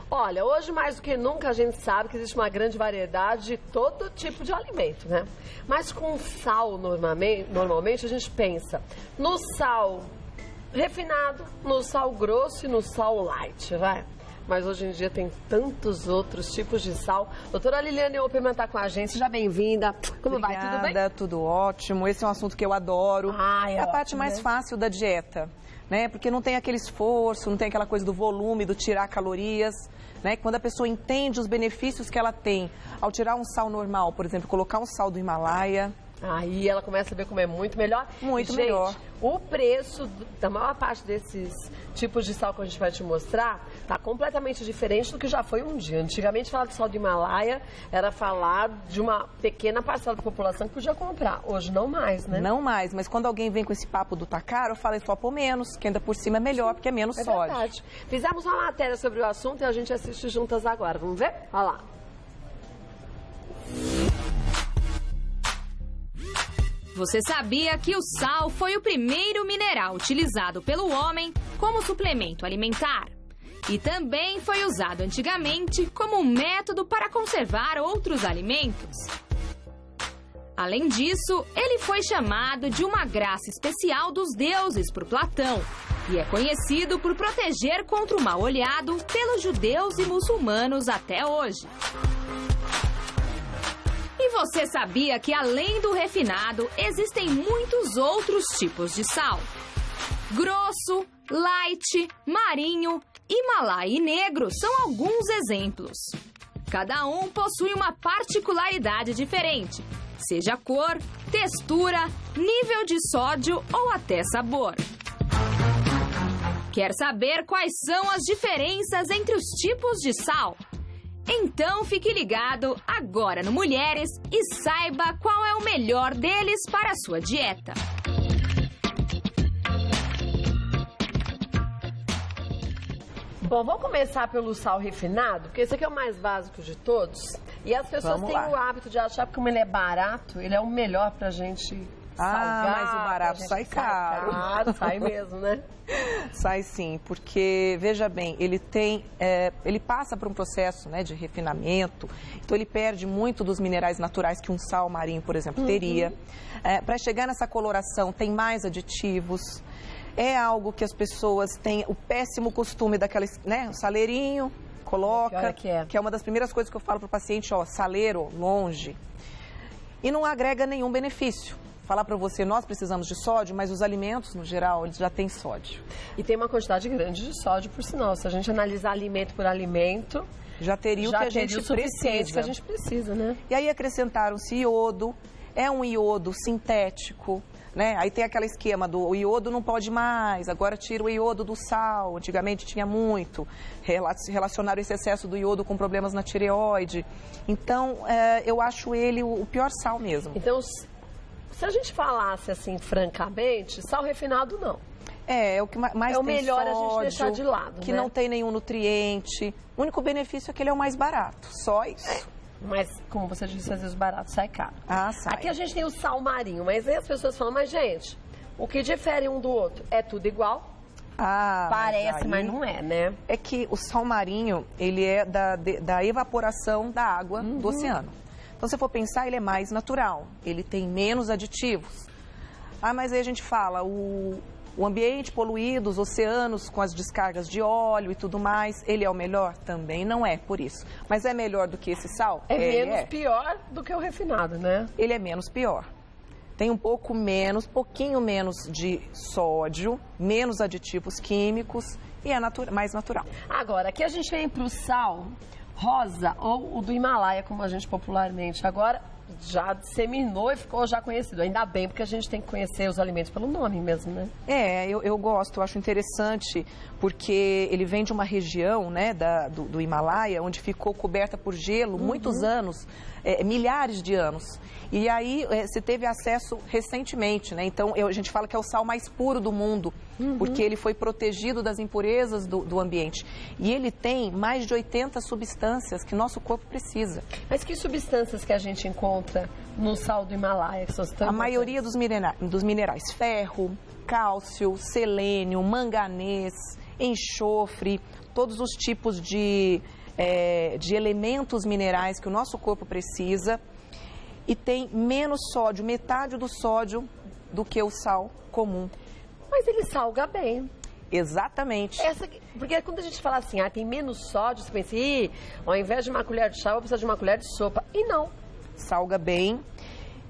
Olha, hoje mais do que nunca a gente sabe que existe uma grande variedade de todo tipo de alimento, né? Mas com sal, normalmente a gente pensa no sal refinado, no sal grosso e no sal light, vai? Mas hoje em dia tem tantos outros tipos de sal. Doutora Liliane Opperman está com a gente, seja bem-vinda. Como vai? Tudo bem? Obrigada, tudo ótimo. Esse é um assunto que eu adoro. É a parte mais fácil da dieta, né? Porque não tem aquele esforço, não tem aquela coisa do volume, do tirar calorias, né? Quando a pessoa entende os benefícios que ela tem ao tirar um sal normal, por exemplo, colocar um sal do Himalaia. Aí ela começa a ver como é muito melhor. Muito gente, melhor. O preço da maior parte desses tipos de sal que a gente vai te mostrar tá completamente diferente do que já foi um dia. Antigamente, falar de sal do Himalaia era falar de uma pequena parcela da população que podia comprar. Hoje não mais, né? Não mais, mas quando alguém vem com esse papo do tá caro, eu falo, só pôr menos, que ainda por cima é melhor, porque é menos sódio. Verdade. Fizemos uma matéria sobre o assunto e a gente assiste juntas agora. Vamos ver? Olha lá. Você sabia que o sal foi o primeiro mineral utilizado pelo homem como suplemento alimentar? E também foi usado antigamente como um método para conservar outros alimentos. Além disso, ele foi chamado de uma graça especial dos deuses por Platão e é conhecido por proteger contra o mal-olhado pelos judeus e muçulmanos até hoje. E você sabia que, além do refinado, existem muitos outros tipos de sal? Grosso, light, marinho, Himalaia e negro são alguns exemplos. Cada um possui uma particularidade diferente, seja cor, textura, nível de sódio ou até sabor. Quer saber quais são as diferenças entre os tipos de sal? Então fique ligado agora no Mulheres e saiba qual é o melhor deles para a sua dieta. Bom, vamos começar pelo sal refinado, porque esse aqui é o mais básico de todos. E as pessoas têm o hábito de achar que como ele é barato, ele é o melhor pra gente salgar. Mas o barato sai caro. Sai mesmo, né? Sai sim, porque, veja bem, ele passa por um processo, né, de refinamento, então ele perde muito dos minerais naturais que um sal marinho, por exemplo, teria. Para chegar nessa coloração, tem mais aditivos. É algo que as pessoas têm o péssimo costume daquela, né, o saleirinho, coloca, que é uma das primeiras coisas que eu falo para o paciente, ó, saleiro, longe. E não agrega nenhum benefício. Falar para você, nós precisamos de sódio, mas os alimentos, no geral, eles já têm sódio. E tem uma quantidade grande de sódio, por sinal. Se a gente analisar alimento por alimento, já teria o que a gente precisa. Que a gente precisa, né? E aí acrescentaram-se iodo, é um iodo sintético, né? Aí tem aquele esquema do iodo não pode mais, agora tira o iodo do sal, antigamente tinha muito, relacionaram esse excesso do iodo com problemas na tireoide. Então, eu acho ele o pior sal mesmo. Então, se a gente falasse assim, francamente, sal refinado não. É o que mais tem o melhor sódio, a gente deixar de lado, que né? não tem nenhum nutriente. O único benefício é que ele é o mais barato, só isso. Mas, como você disse, às vezes o barato sai caro. Sai. Aqui a gente tem o sal marinho, mas aí as pessoas falam, mas gente, o que difere um do outro? É tudo igual? Parece, mas não é, né? É que o sal marinho, ele é da evaporação da água do oceano. Então, se você for pensar, ele é mais natural, ele tem menos aditivos. Mas aí a gente fala, o ambiente poluído, os oceanos com as descargas de óleo e tudo mais, ele é o melhor? Também não é, por isso. Mas é melhor do que esse sal? Menos pior do que o refinado, né? Ele é menos pior. Tem pouquinho menos de sódio, menos aditivos químicos e é mais natural. Agora, aqui a gente vem para o sal rosa ou o do Himalaia, como a gente popularmente agora já disseminou e ficou já conhecido. Ainda bem, porque a gente tem que conhecer os alimentos pelo nome mesmo, né? Eu gosto, eu acho interessante, porque ele vem de uma região, né, do Himalaia, onde ficou coberta por gelo muitos anos, milhares de anos. E aí se teve acesso recentemente, né? Então a gente fala que é o sal mais puro do mundo, porque ele foi protegido das impurezas do ambiente. E ele tem mais de 80 substâncias que nosso corpo precisa. Mas que substâncias que a gente encontra no sal do Himalaia? A maioria dos minerais, ferro, cálcio, selênio, manganês, enxofre, todos os tipos de elementos minerais que o nosso corpo precisa e tem menos sódio, metade do sódio do que o sal comum. Mas ele salga bem. Exatamente. Porque quando a gente fala assim, tem menos sódio, você pensa, ao invés de uma colher de chá, eu vou precisar de uma colher de sopa. E não. Salga bem.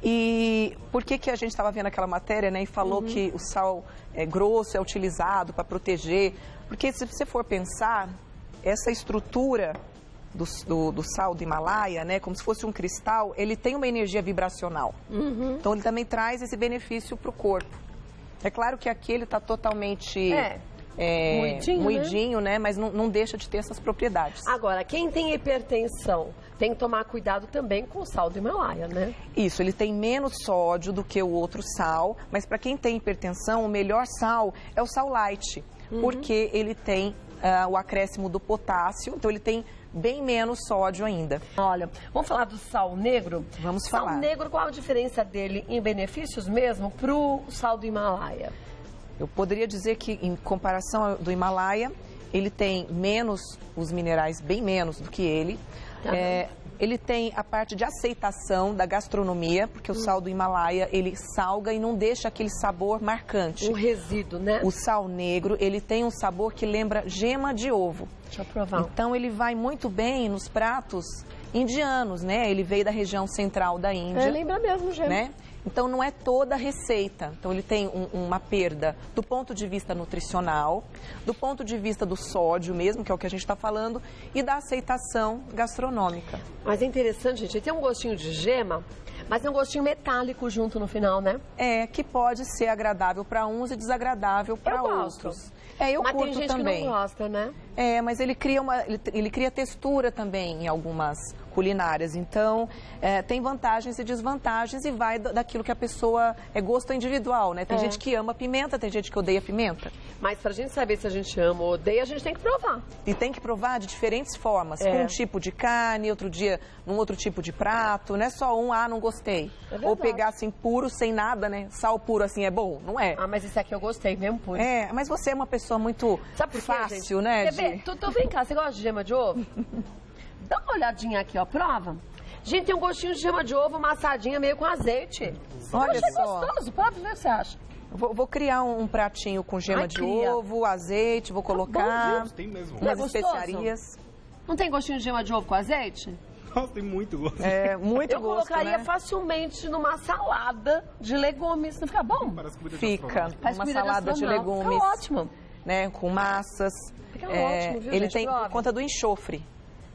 E por que a gente estava vendo aquela matéria, né, e falou que o sal grosso é utilizado para proteger? Porque se você for pensar, essa estrutura do sal do Himalaia, né, como se fosse um cristal, ele tem uma energia vibracional. Então ele também traz esse benefício para o corpo. É claro que aqui ele está totalmente moidinho, né? Mas não deixa de ter essas propriedades. Agora, quem tem hipertensão tem que tomar cuidado também com o sal do Himalaia, né? Isso, ele tem menos sódio do que o outro sal, mas para quem tem hipertensão, o melhor sal é o sal light, porque ele tem o acréscimo do potássio, então ele tem bem menos sódio ainda. Olha, vamos falar do sal negro? Vamos falar. Sal negro, qual a diferença dele em benefícios mesmo para o sal do Himalaia? Eu poderia dizer que, em comparação ao do Himalaia, ele tem menos os minerais, bem menos do que ele. Ele tem a parte de aceitação da gastronomia, porque o sal do Himalaia, ele salga e não deixa aquele sabor marcante. Um resíduo, né? O sal negro, ele tem um sabor que lembra gema de ovo. Deixa eu provar. Então, ele vai muito bem nos pratos indianos, né? Ele veio da região central da Índia. Lembra mesmo gema. Né? Então, não é toda a receita. Então, ele tem uma perda do ponto de vista nutricional, do ponto de vista do sódio mesmo, que é o que a gente está falando, e da aceitação gastronômica. Mas é interessante, gente, ele tem um gostinho de gema, mas tem um gostinho metálico junto no final, né? Que pode ser agradável para uns e desagradável para outros. Eu mas curto tem gente também. que não gosta, né? Mas ele cria textura também em algumas culinárias. Então, tem vantagens e desvantagens e vai daquilo que a pessoa gosto individual, né? Tem gente que ama pimenta, tem gente que odeia pimenta. Mas pra gente saber se a gente ama ou odeia, a gente tem que provar. E tem que provar de diferentes formas. Com um tipo de carne, outro dia num outro tipo de prato. Não é só não gostei. Ou pegar assim puro, sem nada, né? Sal puro assim é bom? Não é. Mas esse aqui eu gostei mesmo puro. Mas você é uma pessoa muito fácil, né? Tu vem cá, você gosta de gema de ovo? Dá uma olhadinha aqui, ó, prova. Gente, tem um gostinho de gema de ovo amassadinha meio com azeite. Olha só. gostoso, prova, ver o que você acha. Vou criar um pratinho com gema de ovo, azeite, vou colocar tem mesmo. umas especiarias. Não tem gostinho de gema de ovo com azeite? Nossa, tem muito gosto. Muito eu gosto, colocaria né? facilmente numa salada de legumes. Não fica bom? Parece comida Fica. Parece Uma comida salada de gastronômica. legumes. Fica ótimo. Né, com massas. Fica ótimo, viu, ele gente? tem por Prove. conta do enxofre.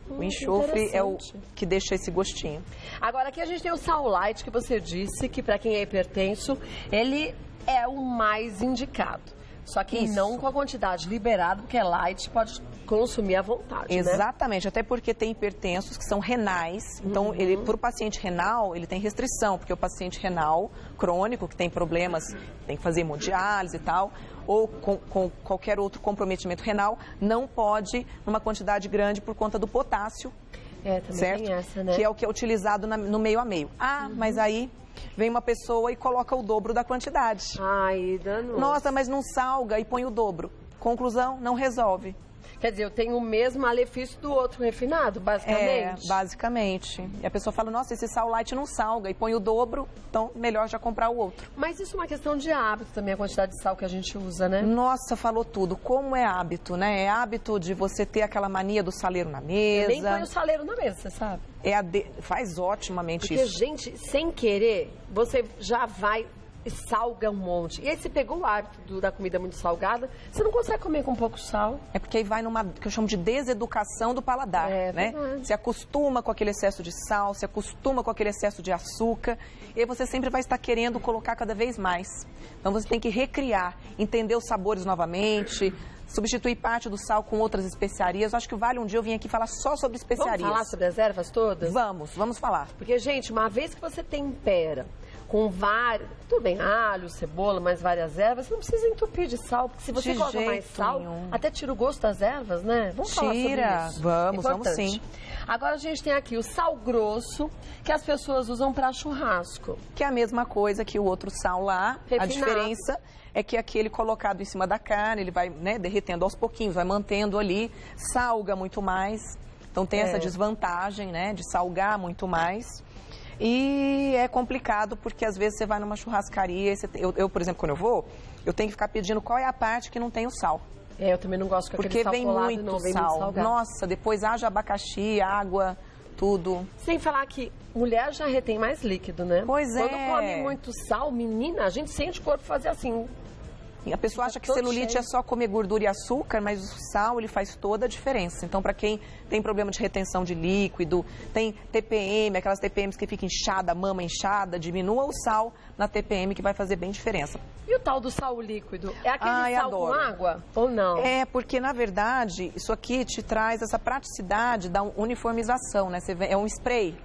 O enxofre é o que deixa esse gostinho. Agora aqui a gente tem o sal light, que você disse que para quem é hipertenso, ele é o mais indicado. Só que não com a quantidade liberada, porque é light, pode consumir à vontade, Exatamente, até porque tem hipertensos que são renais. Então, para o paciente renal, ele tem restrição, porque o paciente renal crônico, que tem problemas, tem que fazer hemodiálise e tal, ou com qualquer outro comprometimento renal, não pode numa quantidade grande por conta do potássio, também certo? tem essa, né? Que é o que é utilizado no meio a meio. Mas aí vem uma pessoa e coloca o dobro da quantidade. Ai, danoso. Nossa, mas não salga e põe o dobro. Conclusão, não resolve. Quer dizer, eu tenho o mesmo malefício do outro refinado, basicamente? Basicamente. E a pessoa fala, nossa, esse sal light não salga e põe o dobro, então melhor já comprar o outro. Mas isso é uma questão de hábito também, a quantidade de sal que a gente usa, né? Nossa, falou tudo. Como é hábito, né? É hábito de você ter aquela mania do saleiro na mesa. Nem põe o saleiro na mesa, você sabe? Faz otimamente Porque, isso. gente, sem querer, você já vai e salga um monte. E aí você pegou o hábito da comida muito salgada, você não consegue comer com pouco sal. É porque aí vai numa, que eu chamo de deseducação do paladar, né? Verdade. Se acostuma com aquele excesso de sal, se acostuma com aquele excesso de açúcar, e aí você sempre vai estar querendo colocar cada vez mais. Então você tem que recriar, entender os sabores novamente, substituir parte do sal com outras especiarias. Eu acho que vale um dia eu vir aqui falar só sobre especiarias. Vamos falar sobre as ervas todas? Vamos falar. Porque, gente, uma vez que você tempera com vários, tudo bem, alho, cebola, mais várias ervas, você não precisa entupir de sal, porque se você coloca mais sal, até tira o gosto das ervas, né? Vamos falar sobre isso. Vamos sim. Agora a gente tem aqui o sal grosso, que as pessoas usam para churrasco. Que é a mesma coisa que o outro sal lá. Refinado. A diferença é que aquele colocado em cima da carne, ele vai, né, derretendo aos pouquinhos, vai mantendo ali, salga muito mais. Então tem essa desvantagem, né, de salgar muito mais. E é complicado porque às vezes você vai numa churrascaria, eu, por exemplo, quando eu vou, eu tenho que ficar pedindo qual é a parte que não tem o sal. Eu também não gosto com aquele sal porque vem colado, muito não, vem sal. muito salgado. Nossa, depois haja abacaxi, água, tudo. Sem falar que mulher já retém mais líquido, né? Pois é. Quando come muito sal, menina, a gente sente o corpo fazer assim. E a pessoa acha que todo celulite cheio. é só comer gordura e açúcar, mas o sal, ele faz toda a diferença. Então, para quem tem problema de retenção de líquido, tem TPM, aquelas TPMs que fica inchada, mama inchada, diminua o sal na TPM que vai fazer bem diferença. E o tal do sal líquido? É aquele sal adoro. com água ou não? É, porque, na verdade, isso aqui te traz essa praticidade da uniformização, né? É um spray.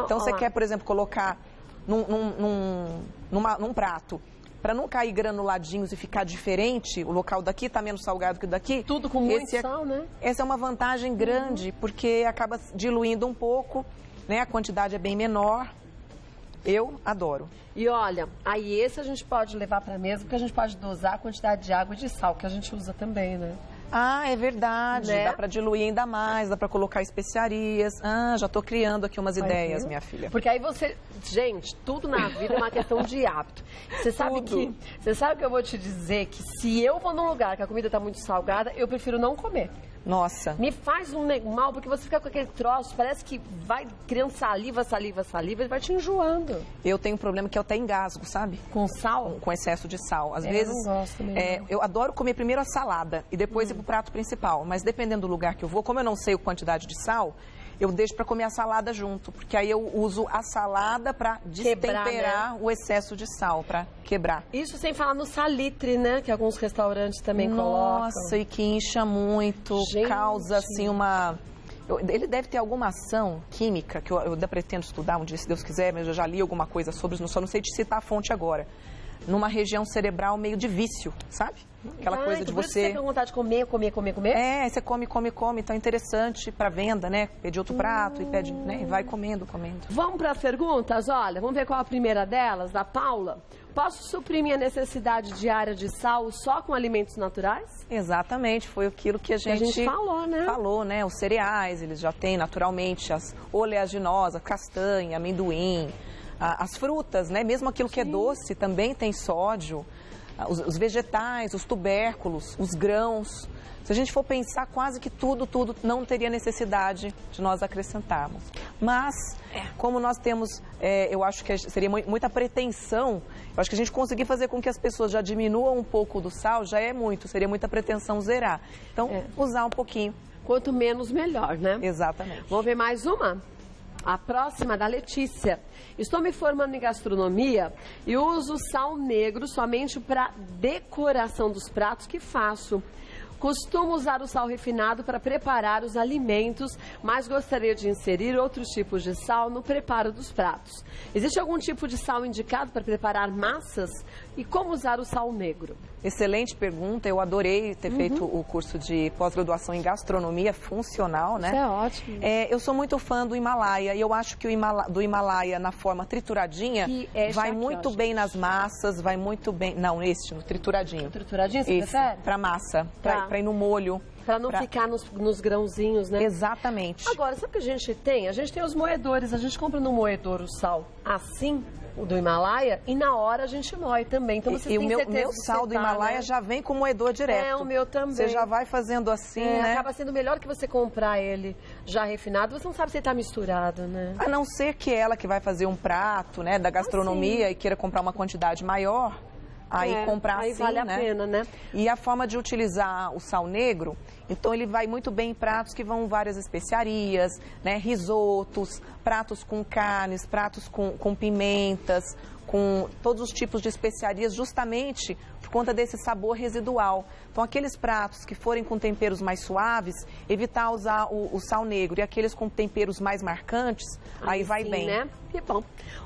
Então, você quer, por exemplo, colocar num prato, para não cair granuladinhos e ficar diferente, o local daqui está menos salgado que o daqui. Tudo com muito sal, né? Essa é uma vantagem grande, porque acaba diluindo um pouco, né? A quantidade é bem menor. Eu adoro. E olha, aí esse a gente pode levar para a mesa, porque a gente pode dosar a quantidade de água e de sal, que a gente usa também, né? Ah, é verdade. Né? Dá para diluir ainda mais, dá para colocar especiarias. Ah, já estou criando aqui umas ideias, viu? minha filha. Porque aí você... Gente, tudo na vida é uma questão de hábito. Você sabe que eu vou te dizer que se eu vou num lugar que a comida está muito salgada, eu prefiro não comer. Nossa. Me faz um mal, porque você fica com aquele troço, parece que vai criando saliva, e vai te enjoando. Eu tenho um problema que eu até engasgo, sabe? Com sal? Com excesso de sal. Às vezes, eu não gosto mesmo. Eu adoro comer primeiro a salada e depois ir pro prato principal. Mas dependendo do lugar que eu vou, como eu não sei a quantidade de sal, eu deixo para comer a salada junto. Porque aí eu uso a salada para destemperar, né, o excesso de sal, para quebrar. Isso sem falar no salitre, né? Que alguns restaurantes também colocam. Nossa, e que incha muito, Gente. Causa assim uma... Ele deve ter alguma ação química, que eu ainda pretendo estudar um dia, se Deus quiser, mas eu já li alguma coisa sobre isso, só não sei te citar a fonte agora. Numa região cerebral meio de vício, sabe? Aquela coisa de por isso que você tem vontade de comer. É, você come, então é interessante para venda, né? Pede outro prato e pede, né? E vai comendo. Vamos para as perguntas? Olha, vamos ver qual a primeira delas, da Paula. Posso suprir minha necessidade diária de sal só com alimentos naturais? Exatamente, foi aquilo que a gente falou, né? Falou, né? Os cereais, eles já têm naturalmente as oleaginosas, castanha, amendoim, as frutas, né? Mesmo aquilo que é doce também tem sódio. Os vegetais, os tubérculos, os grãos. Se a gente for pensar, quase que tudo não teria necessidade de nós acrescentarmos. Mas, como nós temos, eu acho que seria muita pretensão, eu acho que a gente conseguir fazer com que as pessoas já diminuam um pouco do sal, já é muito, seria muita pretensão zerar. Então, usar um pouquinho. Quanto menos, melhor, né? Exatamente. Vamos ver mais uma? A próxima, da Letícia. Estou me formando em gastronomia e uso sal negro somente para decoração dos pratos que faço. Costumo usar o sal refinado para preparar os alimentos, mas gostaria de inserir outros tipos de sal no preparo dos pratos. Existe algum tipo de sal indicado para preparar massas? E como usar o sal negro? Excelente pergunta, eu adorei ter feito o curso de pós-graduação em gastronomia funcional, né? Isso é ótimo. Eu sou muito fã do Himalaia e eu acho que do Himalaia na forma trituradinha vai muito bem nas massas, vai muito bem... Não, no trituradinho. Trituradinho, você prefere? Para massa, para ir no molho. Para não ficar nos grãozinhos, né? Exatamente. Agora, sabe o que a gente tem? A gente tem os moedores, a gente compra no moedor o sal assim, o do Himalaia, e na hora a gente moe também. Então você tem certeza. E o meu sal do Himalaia, né, já vem com moedor direto. O meu também. Você já vai fazendo assim, né? Acaba sendo melhor que você comprar ele já refinado. Você não sabe se ele está misturado, né? A não ser que ela que vai fazer um prato, né, da gastronomia e queira comprar uma quantidade maior, aí comprar aí assim, vale a pena, né? E a forma de utilizar o sal negro, então ele vai muito bem em pratos que vão várias especiarias, né? Risotos, pratos com carnes, pratos com pimentas, com todos os tipos de especiarias, justamente por conta desse sabor residual. Então, aqueles pratos que forem com temperos mais suaves, evitar usar o sal negro. E aqueles com temperos mais marcantes, aí vai bem. Né? Que bom.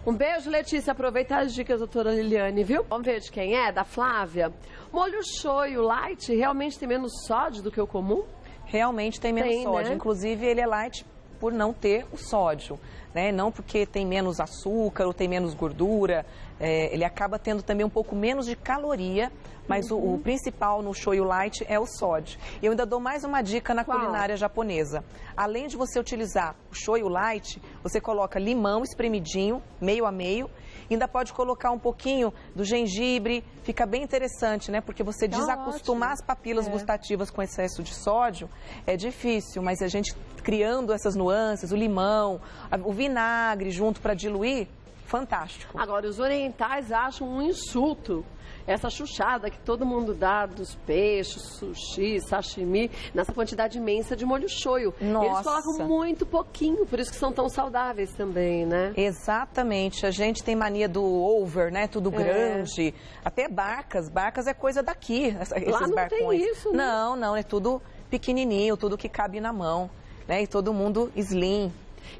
Um beijo, Letícia. Aproveita as dicas, doutora Liliane, viu? Vamos ver de quem é? Da Flávia. Molho shoyu light realmente tem menos sódio do que o comum? Realmente tem menos sódio. Né? Inclusive, ele é light por não ter o sódio, né? Não porque tem menos açúcar ou tem menos gordura, ele acaba tendo também um pouco menos de caloria, mas o principal no shoyu light é o sódio. E eu ainda dou mais uma dica na culinária japonesa. Além de você utilizar o shoyu light, você coloca limão espremidinho, meio a meio, e ainda pode colocar um pouquinho do gengibre, fica bem interessante, né? Porque você desacostumar as papilas gustativas com excesso de sódio é difícil, mas a gente criando essas nuances, o limão, o vinagre junto para diluir, fantástico. Agora, os orientais acham um insulto essa chuchada que todo mundo dá dos peixes, sushi, sashimi, nessa quantidade imensa de molho shoyu. Nossa. Eles colocam muito pouquinho, por isso que são tão saudáveis também, né? Exatamente. A gente tem mania do over, né? Tudo grande. Até barcas. Barcas é coisa daqui, esses Lá não barcões. tem isso, né? Não. É tudo pequenininho, tudo que cabe na mão, né? E todo mundo slim.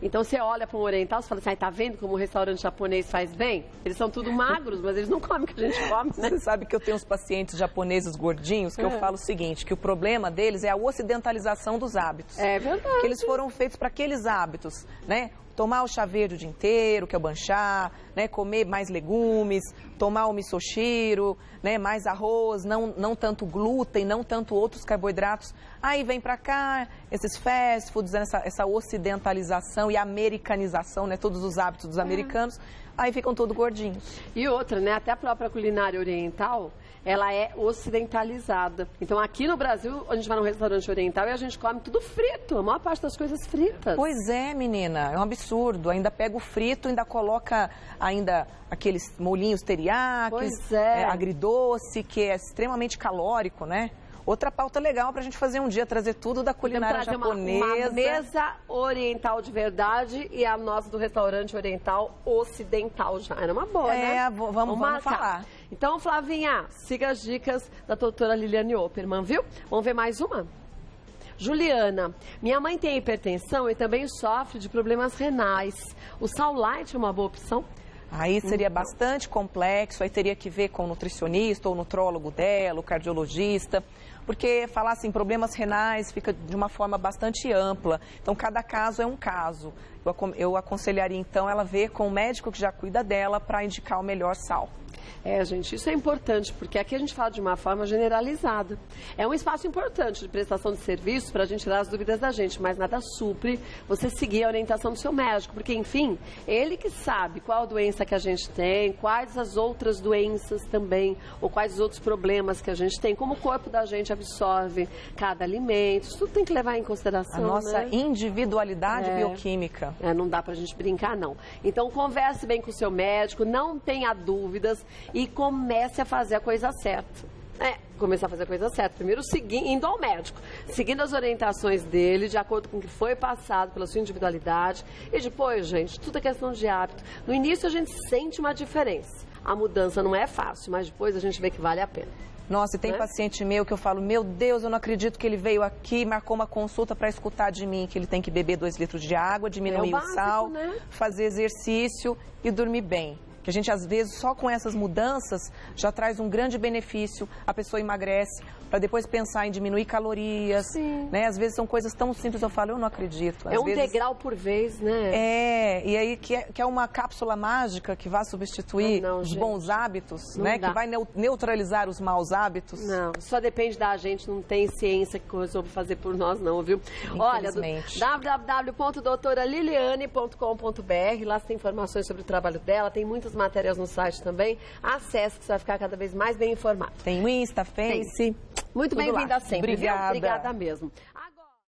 Então você olha para um oriental e fala assim, tá vendo como o restaurante japonês faz bem? Eles são tudo magros, mas eles não comem o que a gente come, né? Você sabe que eu tenho uns pacientes japoneses gordinhos que eu falo o seguinte, que o problema deles é a ocidentalização dos hábitos. É verdade. Que eles foram feitos para aqueles hábitos, né? Tomar o chá verde o dia inteiro, que é o banchá, né? Comer mais legumes, tomar o misoshiro, né? Mais arroz, não tanto glúten, não tanto outros carboidratos. Aí vem para cá esses fast foods, essa ocidentalização e americanização, né? Todos os hábitos dos americanos, aí ficam todos gordinhos. E outra, né? Até a própria culinária oriental, ela é ocidentalizada. Então aqui no Brasil, a gente vai num restaurante oriental e a gente come tudo frito, a maior parte das coisas fritas. Pois é, menina, é um absurdo. Ainda pega o frito, ainda coloca ainda aqueles molhinhos teriyaki, agridoce, que é extremamente calórico, né? Outra pauta legal para a gente fazer um dia, trazer tudo da culinária japonesa. Uma mesa oriental de verdade e a nossa do restaurante oriental ocidental já. Era uma boa, né? Vamos falar. Então, Flavinha, siga as dicas da doutora Liliane Opperman, viu? Vamos ver mais uma? Juliana, minha mãe tem hipertensão e também sofre de problemas renais. O sal light é uma boa opção? Aí seria bastante complexo, aí teria que ver com o nutricionista ou o nutrólogo dela, o cardiologista, porque falar assim, problemas renais fica de uma forma bastante ampla, então cada caso é um caso. Eu aconselharia então ela ver com o médico que já cuida dela para indicar o melhor sal. Gente, isso é importante, porque aqui a gente fala de uma forma generalizada. É um espaço importante de prestação de serviços para a gente tirar as dúvidas da gente, mas nada supre você seguir a orientação do seu médico, porque, enfim, ele que sabe qual a doença que a gente tem, quais as outras doenças também, ou quais os outros problemas que a gente tem, como o corpo da gente absorve cada alimento, isso tudo tem que levar em consideração, a nossa né? individualidade bioquímica. Não dá pra gente brincar, não. Então, converse bem com o seu médico, não tenha dúvidas e comece a fazer a coisa certa. Começar a fazer a coisa certa. Primeiro, indo ao médico, seguindo as orientações dele, de acordo com o que foi passado pela sua individualidade. E depois, gente, tudo é questão de hábito. No início, a gente sente uma diferença. A mudança não é fácil, mas depois a gente vê que vale a pena. Nossa, e tem paciente meu que eu falo, meu Deus, eu não acredito que ele veio aqui, marcou uma consulta para escutar de mim que ele tem que beber 2 litros de água, diminuir o sal, né? fazer exercício e dormir bem. Que a gente, às vezes, só com essas mudanças, já traz um grande benefício, a pessoa emagrece, para depois pensar em diminuir calorias, né? Às vezes são coisas tão simples, eu falo, eu não acredito. Às vezes... degrau por vez, né? E aí que é uma cápsula mágica que vai substituir os bons hábitos, né? Que vai neutralizar os maus hábitos. Não, só depende da gente, não tem ciência que resolve fazer por nós não, viu? Olha, www.doutoraliliane.com.br, lá você tem informações sobre o trabalho dela, tem muitas matérias no site também. Acesse que você vai ficar cada vez mais bem informado. Tem o Insta, Face. Muito bem-vinda sempre, Obrigada. viu? Obrigada mesmo.